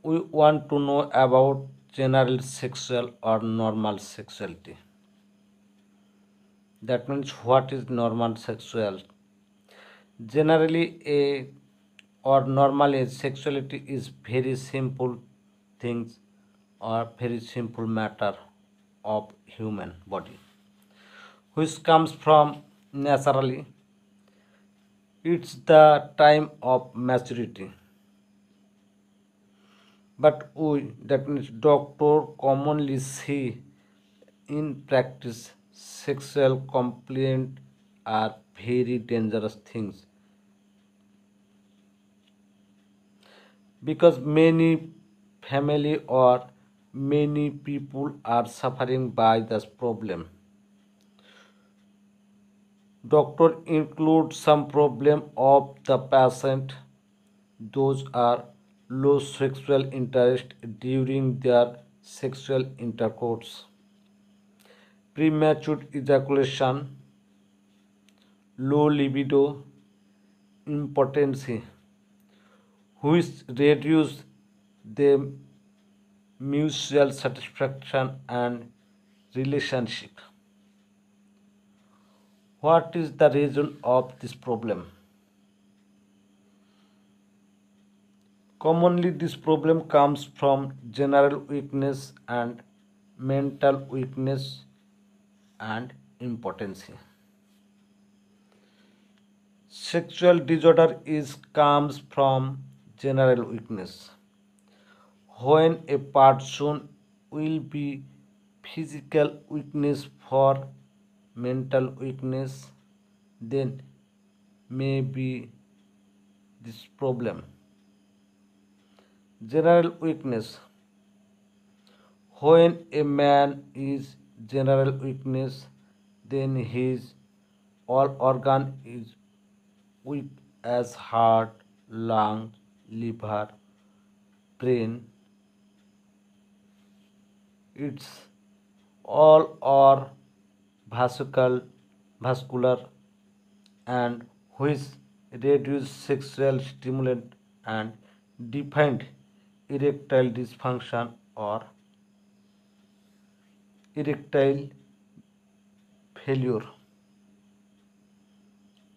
we want to know about general sexual or normal sexuality. That means what is normal sexual. Generally, a or normally sexuality is very simple things or very simple matter of human body, which comes from naturally. It's the time of maturity. But we, that means doctor, commonly see in practice sexual complaint are very dangerous things because many family or many people are suffering by this problem. Doctor include some problem of the patient. Those are low sexual interest during their sexual intercourse, premature ejaculation, low libido, impotency, which reduce the mutual satisfaction and relationship. What is the reason of this problem? Commonly, this problem comes from general weakness and mental weakness and impotency. Sexual disorder is comes from general weakness. When a person will be physical weakness for mental weakness, then may be this problem. General weakness. When a man is general weakness, then his all organ is weak as heart, lung, liver, brain. It's all are vascular and which reduce sexual stimulant and defined erectile dysfunction or erectile failure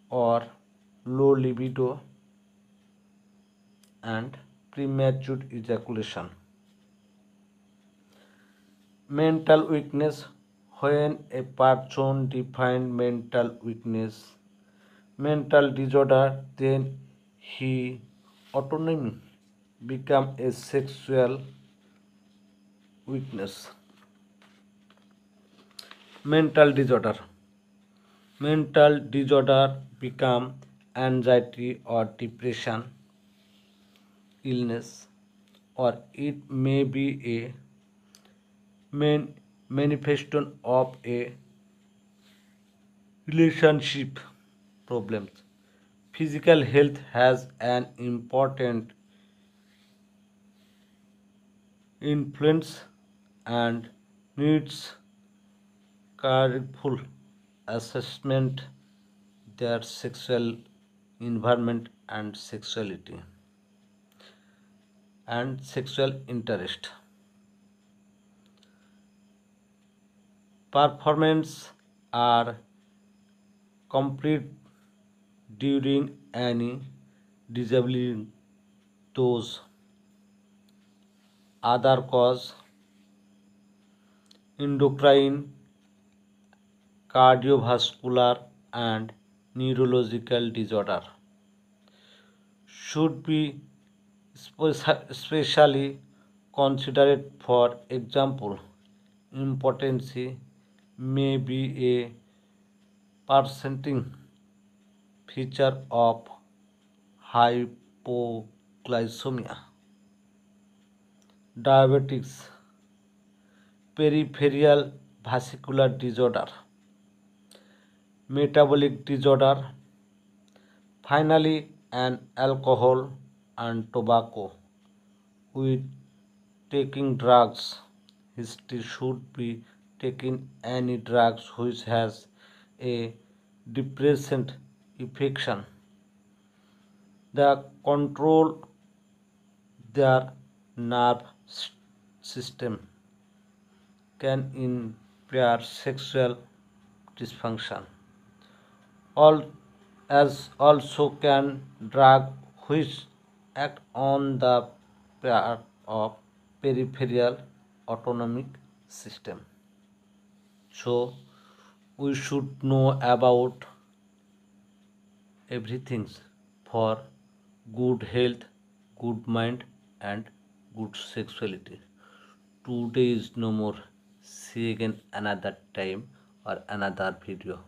or low libido and premature ejaculation. Mental weakness. When a person defines mental disorder, then he autonomy become a sexual weakness. Mental disorder. Mental disorder become anxiety or depression, illness, or it may be a manifestation of a relationship problems. Physical health has an important influence and needs careful assessment their sexual environment and sexuality and sexual interest. Performance are complete during any disabling those other cause endocrine, cardiovascular and neurological disorder should be especially considered. For example, impotency may be a presenting feature of hypoglycemia, diabetes, peripheral vascular disorder, metabolic disorder, finally, an alcohol and tobacco with taking drugs. History should be taking any drugs which has a depressant effect. The control their nerve system can impair sexual dysfunction. All as also can drug which act on the part of peripheral autonomic system. So we should know about everything for good health, good mind, and good sexuality. Today is no more. See you again another time or another video.